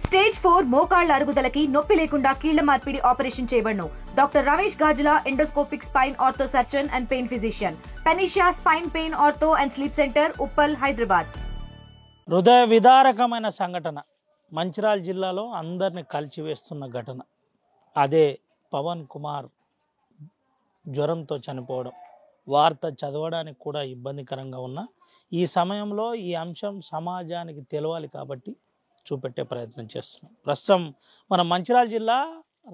Stage 4 మోకాళ్ల అరుగుదలకి నొప్పి లేకుండా కీళ్ల మార్పిడి ఆపరేషన్ చేయబడును. Doctor Ramesh Gajula, endoscopic spine ortho surgeon and pain physician, పెనిషియా spine pain ortho and sleep centre, Uppal, Hyderabad. హృదయ విదారకమైన సంఘటన మంచిర్యాల జిల్లాలో అందరిని కలిచివేస్తున్న ఘటన. అదే పవన్ కుమార్ జ్వరంతో చనిపోవడం. వార్త చదవడానికి కూడా ఇబ్బందికరంగా ఉన్న ఈ సమయంలో ఈ అంశం సమాజానికి తెలవాలి కాబట్టి చూపెట్టే ప్రయత్నం చేస్తున్నాం. ప్రస్తుతం మనం మంచిర్యాల జిల్లా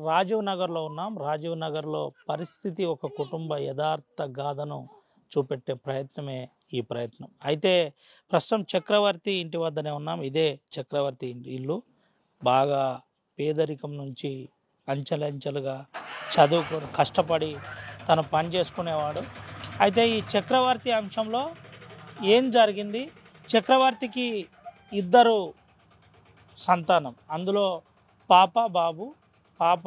రాజీవ్ నగర్లో ఉన్నాం. రాజీవ్ నగర్లో పరిస్థితి ఒక కుటుంబ యథార్థ గాథను చూపెట్టే ప్రయత్నమే ఈ ప్రయత్నం. అయితే ప్రస్తుతం చక్రవర్తి ఇంటి వద్దనే ఉన్నాం. ఇదే చక్రవర్తి ఇల్లు. బాగా పేదరికం నుంచి అంచెలంచెలుగా చదువుకొని కష్టపడి తను పని చేసుకునేవాడు. అయితే ఈ చక్రవర్తి అంశంలో ఏం జరిగింది? చక్రవర్తికి ఇద్దరు సంతానం, అందులో పాప, బాబు. పాప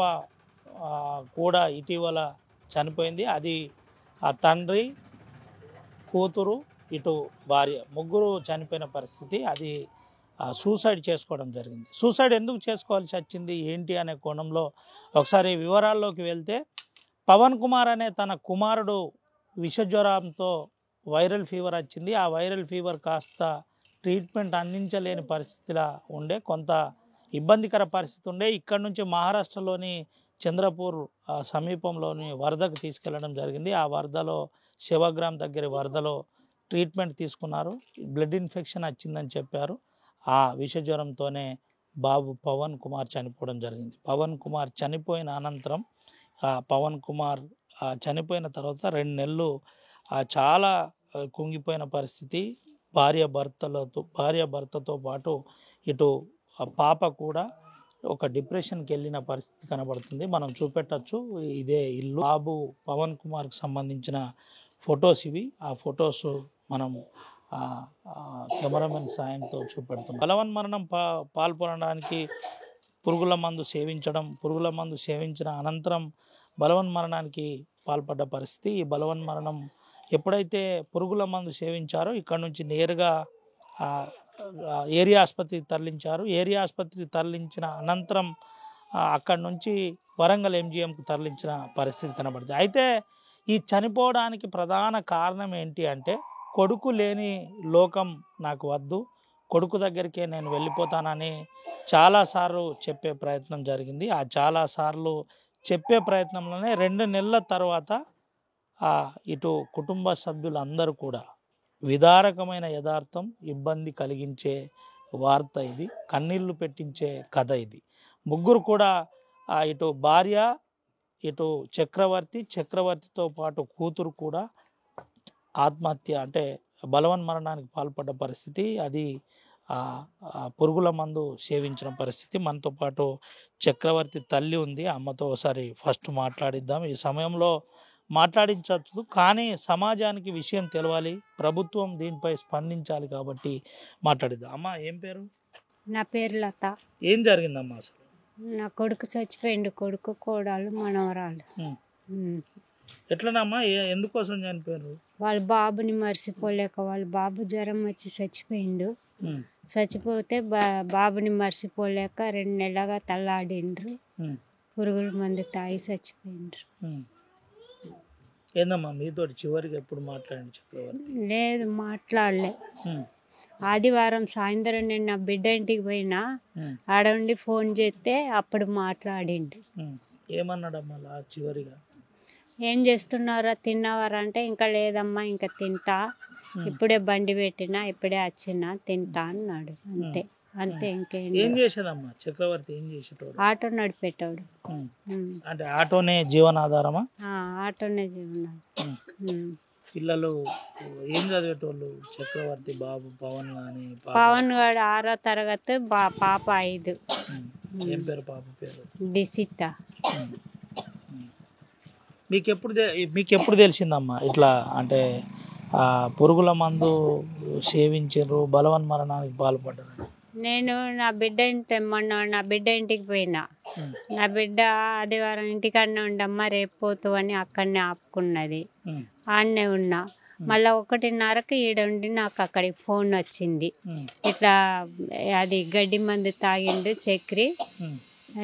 కూడా ఇటీవల చనిపోయింది. అది ఆ తండ్రి, కూతురు, ఇటు భార్య, ముగ్గురు చనిపోయిన పరిస్థితి. అది సూసైడ్ చేసుకోవడం జరిగింది. సూసైడ్ ఎందుకు చేసుకోవాల్సి వచ్చింది ఏంటి అనే కోణంలో ఒకసారి వివరాల్లోకి వెళ్తే, పవన్ కుమార్ అనే తన కుమారుడు విషజ్వరంతో వైరల్ ఫీవర్ వచ్చింది. ఆ వైరల్ ఫీవర్ కాస్త ట్రీట్మెంట్ అందించలేని పరిస్థితిలా ఉండే, కొంత ఇబ్బందికర పరిస్థితి ఉండే. ఇక్కడ నుంచి మహారాష్ట్రలోని చంద్రపూర్ సమీపంలోని వరదకు తీసుకెళ్లడం జరిగింది. ఆ వరదలో శివగ్రామ్ దగ్గర వరదలో ట్రీట్మెంట్ తీసుకున్నారు. బ్లడ్ ఇన్ఫెక్షన్ వచ్చిందని చెప్పారు. ఆ విషజ్వరంతోనే బాబు పవన్ కుమార్ చనిపోవడం జరిగింది. పవన్ కుమార్ చనిపోయిన అనంతరం పవన్ కుమార్ చనిపోయిన తర్వాత 2 నెలలు చాలా కుంగిపోయిన పరిస్థితి. భార్య భర్తతో పాటు ఇటు పాప కూడా ఒక డిప్రెషన్కి వెళ్ళిన పరిస్థితి కనబడుతుంది. మనం చూపెట్టచ్చు. ఇదే ఇల్లు. బాబు పవన్ కుమార్కి సంబంధించిన ఫొటోస్ ఇవి. ఆ ఫొటోస్ మనం కెమెరామెన్ సాయంతో చూపెడుతున్నాం. బలవన్మరణం పాల్పడడానికి పురుగుల మందు సేవించిన అనంతరం బలవన్మరణానికి పాల్పడ్డ పరిస్థితి. ఈ బలవన్మరణం ఎప్పుడైతే పురుగుల మందు సేవించారో ఇక్కడ నుంచి నేరుగా ఏరియా ఆసుపత్రికి తరలించారు. ఏరియా ఆసుపత్రికి తరలించిన అనంతరం అక్కడి నుంచి వరంగల్ ఎంజిఎంకు తరలించిన పరిస్థితి కనబడుతుంది. అయితే ఈ చనిపోవడానికి ప్రధాన కారణం ఏంటి అంటే, కొడుకు లేని లోకం నాకు వద్దు, కొడుకు దగ్గరికే నేను వెళ్ళిపోతానని చాలాసార్లు చెప్పే ప్రయత్నం జరిగింది. ఆ చాలాసార్లు చెప్పే ప్రయత్నంలోనే 2 నెలల తర్వాత ఇటు కుటుంబ సభ్యులందరూ కూడా విదారకమైన యథార్థం, ఇబ్బంది కలిగించే వార్త ఇది, కన్నీళ్లు పెట్టించే కథ ఇది. ముగ్గురు కూడా ఇటు భార్య, ఇటు చక్రవర్తితో పాటు కూతురు కూడా ఆత్మహత్య అంటే బలవన్మరణానికి పాల్పడ్డ పరిస్థితి. అది పురుగుల మందు సేవించిన పరిస్థితి. మనతో పాటు చక్రవర్తి తల్లి ఉంది. అమ్మతో ఒకసారి ఫస్ట్ మాట్లాడిద్దాం. ఈ సమయంలో మాట్లాడించవచ్చు, కానీ సమాజానికి విషయం తెలవాలి, ప్రభుత్వం దీనిపై స్పందించాలి కాబట్టి మాట్లాడిద్దాం. అమ్మ, ఏం పేరు? నా పేరు లత. ఏం జరిగిందమ్మా అసలు? నా కొడుకు చచ్చిపోయిండు. కొడుకు, కోడలు, మనవరాలు. ఎట్లనమ్మా, ఎందుకోసం చనిపోయారు? వాళ్ళ బాబుని మర్చిపోలేక, వాళ్ళ బాబు జ్వరం వచ్చి చచ్చిపోయిండు. చచ్చిపోతే బాబుని మర్చిపోలేక 2 నెలలుగా తల్లాడిండ్రు. పురుగుల మందు తాగి చచ్చిపోయిండ్రు. ఏందమ్మా మీతో చివరికి ఎప్పుడు మాట్లాడండి? చక్రవర్తి లేదు, మాట్లాడలే. ఆదివారం సాయంత్రం నేను నా బిడ్డ ఇంటికి పోయినా, ఆడ ఉండి ఫోన్ చేస్తే అప్పుడు మాట్లాడిండు. ఏమన్నాడమ్మా చివరిగా? ఏం చేస్తున్నారా, తిన్నావారా అంటే, ఇంకా లేదమ్మా, ఇంకా తింటా, ఇప్పుడే బండి పెట్టినా, ఇప్పుడే వచ్చినా, తింటా అన్నాడు. అంతే ఇంకేం. ఏం చేసేదమ్మా చక్రవర్తి? ఏం చేసేటోడు? ఆటో నడిపేటోడు. అంటే ఆటోనే జీవనాధారమా? ఆటోనే జీవనాధారం. పిల్లలు ఏం చదివేటోళ్ళు? చక్రవర్తి బాబు పవన్ గాని? పవన్ గారు 6వ తరగతి, పాప 5. ఏం పేరు పాప పేరు? డిసిత. మీకెప్పుడు తెలిసిందమ్మా ఇట్లా అంటే పురుగుల మందు సేవించారు, బలవన్మరణానికి పాల్పడ్డారు? నేను నా బిడ్డ ఇంటికి పోయినా. నా బిడ్డ ఆదివారం ఇంటికన్నా ఉండమ్మా, రేపు పోతూ అని అక్కడనే ఆపుకున్నది. ఆడనే ఉన్నా. మళ్ళీ 1:30కి ఈడ ఉండి నాకు అక్కడికి ఫోన్ వచ్చింది, ఇట్లా అది గడ్డి మందు తాగిండు చక్రి,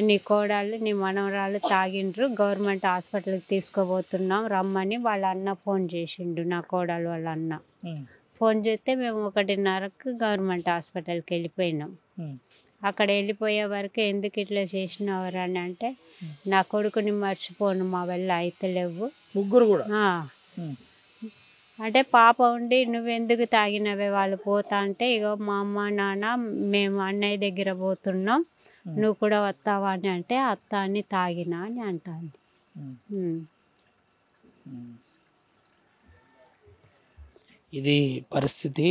నీ కోడళ్ళు నీ మనవరాలు తాగిండ్రు, గవర్నమెంట్ హాస్పిటల్కి తీసుకుపోతున్నాం రమ్మని వాళ్ళ అన్న ఫోన్ చేసిండు. నా కోడలు వాళ్ళ అన్న ఫోన్ చేస్తే మేము 1:30కి గవర్నమెంట్ హాస్పిటల్కి వెళ్ళిపోయినాం. అక్కడ వెళ్ళిపోయే వరకు ఎందుకు ఇట్లా చేసినవారు అని అంటే, నా కొడుకుని మర్చిపోను, మా వల్ల అయితలేవు. ముగ్గురు కూడా అంటే పాప ఉండి నువ్వెందుకు తాగినవే వాళ్ళు పోతా అంటే, ఇగో మా అమ్మ నాన్న మేము అన్నయ్య దగ్గర పోతున్నాం, నువ్వు కూడా వస్తావా అని అంటే, అత్త అని తాగినా అని అంటాను. ఇది పరిస్థితి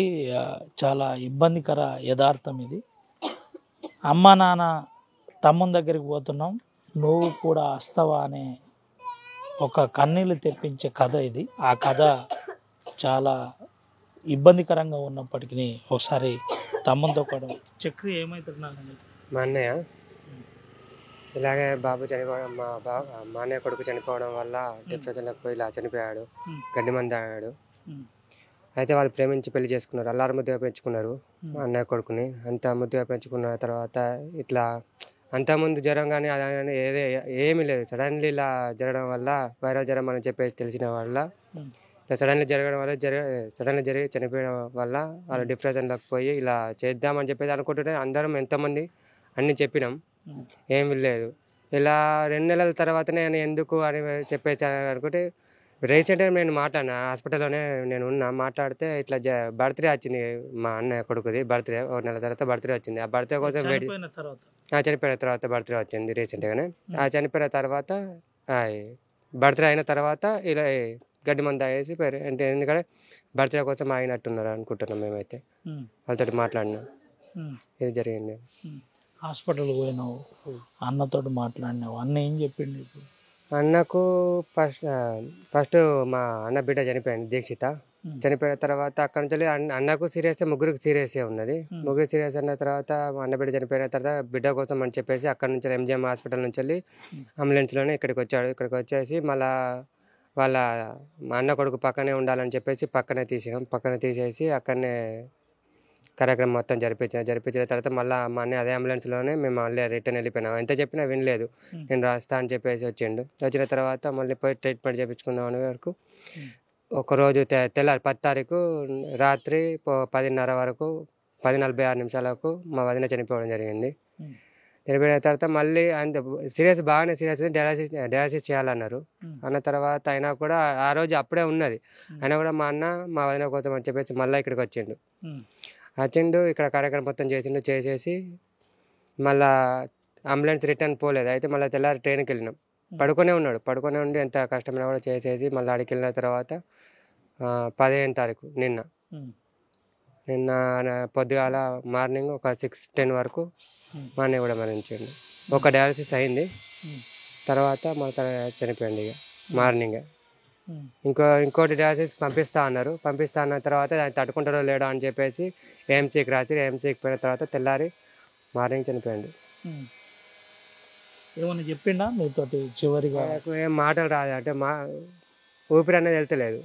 చాలా ఇబ్బందికర యథార్థం ఇది. అమ్మ నాన్న తమ్ముని దగ్గరికి పోతున్నాం, నువ్వు కూడా వస్తావా అనే ఒక కన్నీళ్ళు తెప్పించే కథ ఇది. ఆ కథ చాలా ఇబ్బందికరంగా ఉన్నప్పటికీ ఒకసారి తమ్మునితో కూడా చక్రి ఏమవుతున్నానండి. మా అన్నయ్య ఇలాగే బాబు చనిపోవడం, మా అన్నయ్య కొడుకు చనిపోవడం వల్ల డిప్రెషన్లోకి పోయి ఇలా చనిపోయాడు, గడ్డి మంది తాగాడు. అయితే వాళ్ళు ప్రేమించి పెళ్లి చేసుకున్నారు, అల్లారు ముద్దుగా పెంచుకున్నారు మా అన్నయ్య కొడుకుని. అంత ముద్దుగా పెంచుకున్న తర్వాత ఇట్లా అంతకుముందు జ్వరం కానీ అది కానీ ఏమీ లేదు, సడన్లీ ఇలా జరగడం వల్ల వైరల్ జ్వరం అని చెప్పేసి తెలిసిన వల్ల ఇలా సడన్లీ జరగడం వల్ల సడన్లీ జరిగి చనిపోయడం వల్ల వాళ్ళు డిప్రెషన్లోకి పోయి ఇలా చేద్దామని చెప్పేసి అనుకుంటుంటే అందరం ఎంతమంది అన్నీ చెప్పినాం, ఏమీ లేదు. ఇలా 2 నెలల తర్వాతనే నేను ఎందుకు అని చెప్పేసి అనుకుంటే, రీసెంట్గా నేను మాట్లాడినా హాస్పిటల్లోనే నేను ఉన్నా, మాట్లాడితే ఇట్లా బర్త్డే వచ్చింది మా అన్నయ్య కొడుకుది, బర్త్డే 1 నెల తర్వాత బర్త్డే వచ్చింది. ఆ బర్త్డే కోసం చనిపోయిన తర్వాత బర్త్డే వచ్చింది రీసెంట్గానే. ఆ చనిపోయిన తర్వాత బర్త్డే అయిన తర్వాత ఇలా గడ్డి మందు తాగేసి పేరు అంటే, ఎందుకంటే బర్త్డే కోసం ఆగినట్టున్నారు అనుకుంటున్నాం మేమైతే. వాళ్ళతో మాట్లాడినాం, ఇది జరిగింది. హాస్పిటల్కి పోయినావు, అన్నతో మాట్లాడినావు, అన్న ఏం చెప్పిండు ఇప్పుడు? అన్నకు ఫస్ట్ మా అన్న బిడ్డ చనిపోయింది, దీక్షిత. చనిపోయిన తర్వాత అక్కడ నుంచి అన్నకు సీరియస్, ముగ్గురికి సీరియస్ ఉన్నది. ముగ్గురు సీరియస్ అయిన తర్వాత మా అన్న బిడ్డ చనిపోయిన తర్వాత బిడ్డ కోసం అని చెప్పేసి అక్కడ నుంచి ఎంజిఎం హాస్పిటల్ నుంచి వెళ్ళి అంబులెన్స్లోనే ఇక్కడికి వచ్చాడు. ఇక్కడికి వచ్చేసి మళ్ళా వాళ్ళ మా అన్న కొడుకు పక్కనే ఉండాలని చెప్పేసి పక్కనే తీసేసి అక్కడనే కార్యక్రమం మొత్తం జరిపించిన తర్వాత మళ్ళీ మా అన్నయ్య అదే అంబులెన్స్లోనే మేము మళ్ళీ రిటర్న్ వెళ్ళిపోయినాం. ఎంత చెప్పినా వినలేదు, నేను రాస్తా అని చెప్పేసి వచ్చిన తర్వాత మళ్ళీ పోయి ట్రీట్మెంట్ చేయించుకుందాం అనే వరకు ఒకరోజు తెల్లారి 10 తారీఖు రాత్రి 10:30 వరకు 10:46 మా వదిన చనిపోవడం జరిగింది. చనిపోయిన తర్వాత మళ్ళీ అంత బాగానే సీరియస్ డయాలసిస్ చేయాలన్నారు. అన్న తర్వాత అయినా కూడా ఆ రోజు అప్పుడే ఉన్నది, అయినా కూడా మా అన్న మా వదిన కోసం అని చెప్పేసి మళ్ళీ ఇక్కడికి వచ్చిండు. ఇక్కడ కార్యక్రమం మొత్తం చేసేసి మళ్ళా అంబులెన్స్ రిటర్న్ పోలేదు. అయితే మళ్ళీ తెల్లారి ట్రైన్కి వెళ్ళినాం. పడుకొనే ఉండి ఎంత కష్టమైనా కూడా చేసేసి మళ్ళీ అడిగి వెళ్ళిన తర్వాత 15 తారీఖు నిన్న పొద్దుగాల మార్నింగ్ ఒక 6:10 వరకు మా అన్నయ్య కూడా మరణించండి. ఒక డయాలసిస్ అయింది, తర్వాత మళ్ళీ చనిపోయింది ఇక మార్నింగ్. ఇంకోటి డయాలసిస్ పంపిస్తా అన్న తర్వాత దాన్ని తట్టుకుంటారో లేడో అని చెప్పేసి ఏఎంసీకి పోయిన తర్వాత తెల్లారి మార్నింగ్ చనిపోయింది. ఏమన్నా చెప్పిండా మీతోటి చివరిగా? ఏం మాటలు రాదు, అంటే ఊపిరి అనేది వెళ్తలేదు,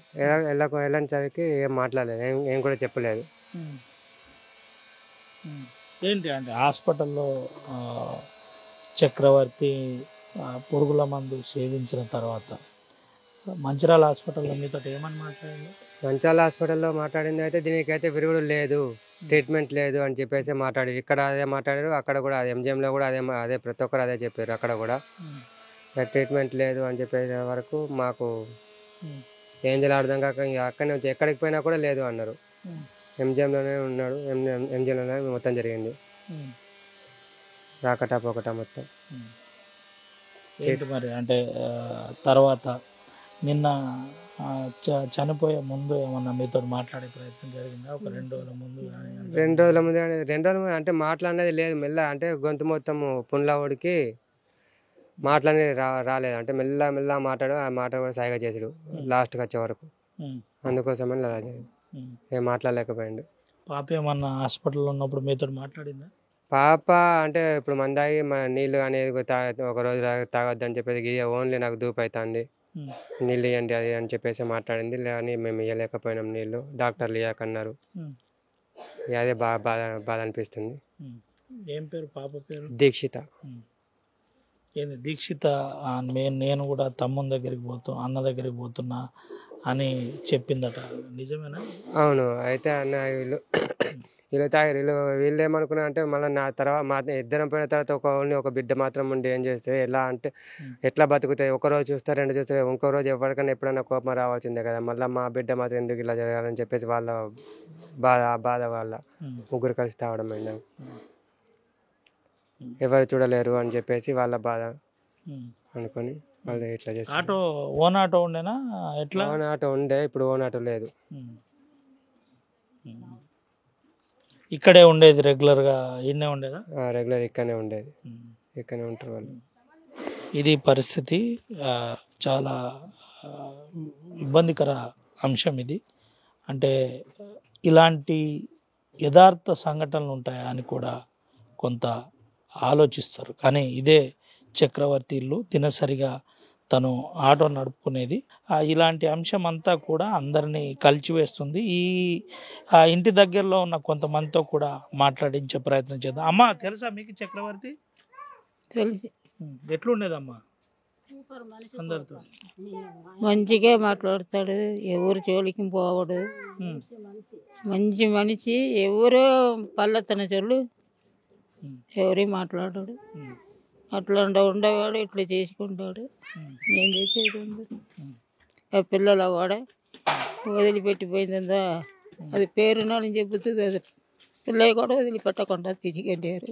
వెళ్ళేసరికి ఏం మాట్లాడలేదు, ఏం కూడా చెప్పలేదు. ఏంటి అంటే హాస్పిటల్లో చక్రవర్తి పురుగుల మందు సేవించిన తర్వాత మంచిర్యాల హాస్పిటల్లో మీతో ఏమని మాట్లాడింది? మంచిర్యాల హాస్పిటల్లో మాట్లాడింది అయితే దీనికైతే విరుగుడు లేదు, ట్రీట్మెంట్ లేదు అని చెప్పేసి మాట్లాడారు. ఇక్కడ అదే మాట్లాడారు, అక్కడ కూడా అదే ఎంజిఎంలో కూడా అదే ప్రతి ఒక్కరు అదే చెప్పారు. అక్కడ కూడా ట్రీట్మెంట్ లేదు అని చెప్పేసే వరకు మాకు ఏం చేయాలి అర్థం కాక అక్కడి నుంచి ఎక్కడికి పోయినా కూడా లేదు అన్నారు. ఎంజిఎంలోనే ఉన్నాడు, ఎంజిఎంలోనే మొత్తం జరిగింది, రాకటా పోకటా మొత్తం. ఏంటి మరి అంటే తర్వాత నిన్న చనిపోయే ముందు ఏమన్నా మీతో మాట్లాడే ప్రయత్నం జరిగిందా? ఒక 2 రోజుల ముందు? 2 రోజుల ముందు అంటే మాట్లాడేది లేదు, మెల్ల అంటే గొంతు మొత్తం పుండ్లా ఉడికి మాట్లాడేది రాలేదు. అంటే మెల్ల మాట్లాడు, ఆ మాట కూడా సాయిగా చేసాడు లాస్ట్కి వచ్చే వరకు. అందుకోసమని అలా జరిగింది, ఏం మాట్లాడలేకపోయాడు. పాప ఏమన్నా హాస్పిటల్లో ఉన్నప్పుడు మీతో మాట్లాడిందా? పాప అంటే ఇప్పుడు మందాయి నీళ్ళు అనేది ఒక రోజు తాగొద్దని చెప్పేది, ఓన్లీ నాకు దూపు అవుతుంది, నీళ్ళు ఇవ్వండి అది అని చెప్పేసి మాట్లాడింది. కానీ మేము ఇవ్వలేకపోయినాం నీళ్ళు, డాక్టర్లు ఇవ్వకన్నారు. అదే బాగా బాధ బాధ అనిపిస్తుంది. ఏం పేరు పాప పేరు? దీక్షిత. ఏంది దీక్షిత? నేను కూడా తమ్ముని దగ్గరికి అన్న దగ్గరికి పోతున్నా అని చెప్పిందట, నిజమేనా? అవును. అయితే అన్న వీళ్ళు తాగారు. వీళ్ళు ఏమనుకున్నారు అంటే మళ్ళీ నా తర్వాత మా ఇద్దరం పోయిన తర్వాత ఒక బిడ్డ మాత్రం ఉండి ఏం చేస్తే ఎలా అంటే ఎట్లా బతుకుతాయి? ఒకరోజు చూస్తే 2 చూస్తే ఇంకో రోజు ఎవరికైనా ఎప్పుడైనా కోపం రావాల్సిందే కదా. మళ్ళీ మా బిడ్డ మాత్రం ఎందుకు ఇలా జరగాలని చెప్పేసి వాళ్ళ బాధ వాళ్ళ ముగ్గురు కలిసి తాగడం అయింది. ఎవరు చూడలేరు అని చెప్పేసి వాళ్ళ బాధ అనుకొని వాళ్ళు ఇట్లా చేస్తారు. ఆటో ఓన్ ఆటో ఉండేనా ఎట్లా? ఓన్ ఆటో ఉండే, ఇప్పుడు ఓన్ ఆటో లేదు. ఇక్కడే ఉండేది రెగ్యులర్గా? ఇన్నే ఉండేదా? రెగ్యులర్ ఇక్కడనే ఉండేది, ఇక్కడనే ఉంటారు వాళ్ళు. ఇది పరిస్థితి. చాలా ఇబ్బందికర అంశం ఇది. అంటే ఇలాంటి యథార్థ సంఘటనలు ఉంటాయా అని కూడా కొంత ఆలోచిస్తారు. కానీ ఇదే చక్రవర్తి ఇల్లు, దినసరిగా తను ఆటో నడుపుకునేది. ఇలాంటి అంశం అంతా కూడా అందరినీ కలిచివేస్తుంది. ఆ ఇంటి దగ్గరలో ఉన్న కొంతమందితో కూడా మాట్లాడించే ప్రయత్నం చేద్దాం. అమ్మ తెలుసా మీకు చక్రవర్తి? తెలిసి ఎట్లుండేదమ్మా? అందరితో మంచిగా మాట్లాడతాడు, ఎవరు జోలికి పోవడు, మంచి మనిషి. ఎవరో పల్లతన చోళ్ళు ఎవరే మాట్లాడాడు. అట్లా ఉండేవాడు, ఇట్లా చేసుకుంటాడు. ఏం చేసేది ఉంది? ఆ పిల్లల వాడ వదిలిపెట్టిపోయిందా, అది పేరునాలని చెబుతుంది. అది పిల్లలు కూడా వదిలిపెట్టకుండా తీసుకెళ్ళారు.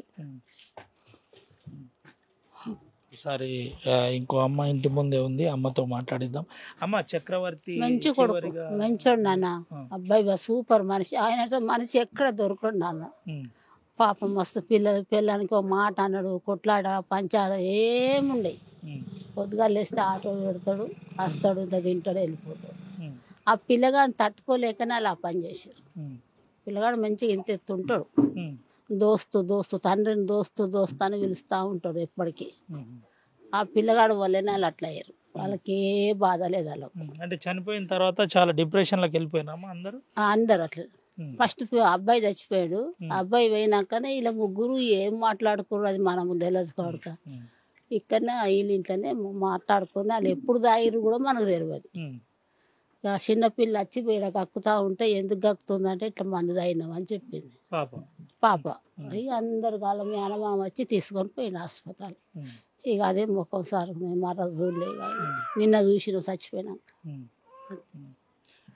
ఒకసారి ఇంకో అమ్మ ఇంటి ముందే ఉంది, అమ్మతో మాట్లాడిద్దాం. అమ్మ, చక్రవర్తి మంచి కొడుకు, మంచోడు నాన్న. అబ్బాయి సూపర్ మనిషి. ఆయనతో మనిషి ఎక్కడ దొరకడు నాన్న. పాపం మస్తు పిల్లలకి ఒక మాట అన్నాడు, కొట్లాడ పంచాద ఏముండే. పొద్దుగా లేస్తే ఆటో పెడతాడు, వస్తాడు, ఇంత తింటాడు, వెళ్ళిపోతాడు. ఆ పిల్లగాడిని తట్టుకోలేకనే అలా పని చేశారు. పిల్లగాడు మంచిగా ఇంత ఎత్తుంటాడు. దోస్తు తండ్రిని దోస్తు అని పిలుస్తూ ఉంటాడు ఎప్పటికీ. ఆ పిల్లగాడు వల్లనే వాళ్ళు అట్లా అయ్యారు. వాళ్ళకి ఏ బాధ లేదు. వాళ్ళకు అంటే చనిపోయిన తర్వాత చాలా డిప్రెషన్లోకి వెళ్ళిపోయినామా అందరూ? అందరు అట్లా. ఫస్ట్ అబ్బాయి చచ్చిపోయాడు. అబ్బాయి పోయినాకనే వీళ్ళ ముగ్గురు ఏం మాట్లాడుకోరు అది మనము తెలియదు కనుక ఇక్కడనే వీళ్ళ ఇంట్లోనే మాట్లాడుకొని వాళ్ళు ఎప్పుడు తాగిరు కూడా మనకు తెలియదు. చిన్నపిల్ల వచ్చి వీడ కక్కుతా ఉంటే ఎందుకు కక్కుతుందంటే ఇట్లా మందు తాగినామని చెప్పింది పాప. ఇక అందరు కాలం మేనమామ వచ్చి తీసుకొని పోయిన హాస్పిటల్. ఇక అదే ముఖం సార్ మేము మరో చూడలే, నిన్న చూసిన చచ్చిపోయినాక.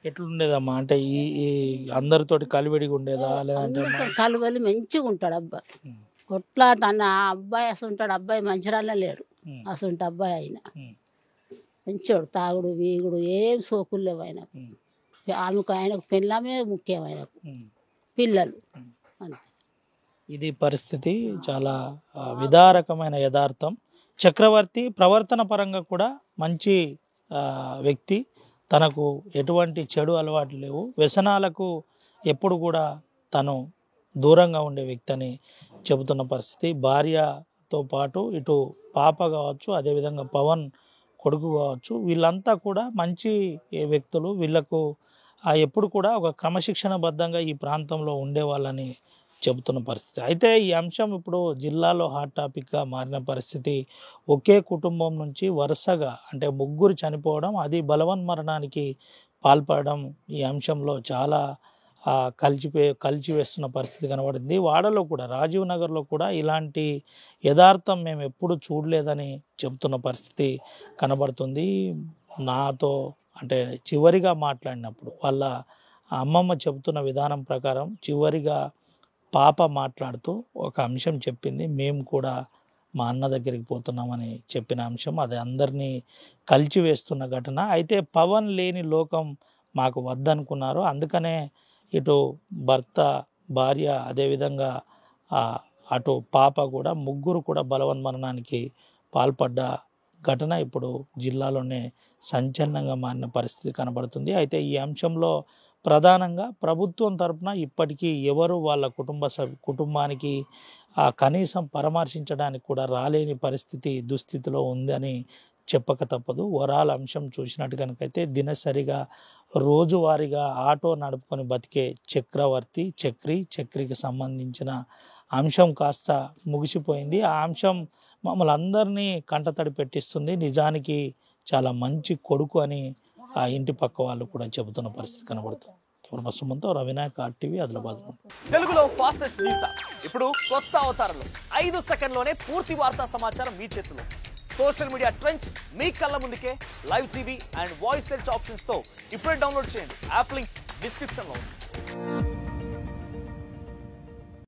ఎట్లుండేదమ్మా? అంటే ఈ అందరితోటి కలివిడిగా ఉండేదా లేదంటే? కలువలి మంచిగా ఉంటాడు అబ్బాయి. కొట్లాట అన్న అబ్బాయి అసలు అబ్బాయి మంచిరాలే లేడు. అసలు అబ్బాయి అయినా మంచోడు. తాగుడు వీగుడు ఏం సోకులు లేవు ఆయనకు. ఆయనకు పెళ్ళమే ముఖ్యం, ఆయనకు పిల్లలు అంతే. ఇది పరిస్థితి. చాలా విదారకమైన యథార్థం. చక్రవర్తి ప్రవర్తన పరంగా కూడా మంచి వ్యక్తి. తనకు ఎటువంటి చెడు అలవాట్లు లేవు. వ్యసనాలకు ఎప్పుడు కూడా తను దూరంగా ఉండే వ్యక్తి అని చెబుతున్న పరిస్థితి. భార్యతో పాటు ఇటు పాప కావచ్చు, అదేవిధంగా పవన్ కొడుకు కావచ్చు, వీళ్ళంతా కూడా మంచి వ్యక్తులు. వీళ్ళకు ఎప్పుడు కూడా ఒక క్రమశిక్షణబద్ధంగా ఈ ప్రాంతంలో ఉండేవాళ్ళని చెబుతున్న పరిస్థితి. అయితే ఈ అంశం ఇప్పుడు జిల్లాలో హాట్ టాపిక్గా మారిన పరిస్థితి. ఒకే కుటుంబం నుంచి వరుసగా అంటే ముగ్గురు చనిపోవడం, అది బలవన్మరణానికి పాల్పడడం ఈ అంశంలో చాలా కలిచివేస్తున్న పరిస్థితి కనబడింది. వాడలో కూడా, రాజీవ్ నగర్లో కూడా ఇలాంటి యథార్థం మేము ఎప్పుడు చూడలేదని చెబుతున్న పరిస్థితి కనబడుతుంది. నాతో అంటే చివరిగా మాట్లాడినప్పుడు వాళ్ళ అమ్మమ్మ చెబుతున్న విధానం ప్రకారం చివరిగా పాప మాట్లాడుతూ ఒక అంశం చెప్పింది. మేము కూడా మా అన్న దగ్గరికి పోతున్నామని చెప్పిన అంశం అది అందరినీ కలిచివేస్తున్న ఘటన. అయితే పవన్ లేని లోకం మాకు వద్దనుకున్నారు. అందుకనే ఇటు భర్త, భార్య, అదేవిధంగా అటు పాప కూడా ముగ్గురు కూడా బలవన్మరణానికి పాల్పడ్డ ఘటన ఇప్పుడు జిల్లాలోనే సంచలనంగా మారిన పరిస్థితి కనబడుతుంది. అయితే ఈ అంశంలో ప్రధానంగా ప్రభుత్వం తరపున ఇప్పటికీ ఎవరు వాళ్ళ కుటుంబానికి కనీసం పరామర్శించడానికి కూడా రాలేని దుస్థితిలో ఉందని చెప్పక తప్పదు. వరాల అంశం చూసినట్టు కనుకైతే దినసరిగా రోజువారీగా ఆటో నడుపుకొని బతికే చక్రికి సంబంధించిన అంశం కాస్త ముగిసిపోయింది. ఆ అంశం మమ్మల్ని అందరినీ కంటతడి పెట్టిస్తుంది. నిజానికి చాలా మంచి కొడుకు అని ఆ ఇంటి పక్క వాళ్ళు కూడా చెబుతున్న పరిస్థితి కనబడుతుంది. సుమంతో రవినాయక్ RTV ఆదిలాబాద్. తెలుగులో ఫాస్టెస్ట్ న్యూస్ ఇప్పుడు కొత్త అవతారంలో 5 సెకండ్లోనే పూర్తి వార్తా సమాచారం మీ చేతిలో. సోషల్ మీడియా ట్రెండ్స్ మీ కళ్ళ ముందుకే live TV and voice search options తో ఇప్పుడే డౌన్లోడ్ చేయండి. యాప్ లింక్ డిస్క్రిప్షన్ లో ఉంది.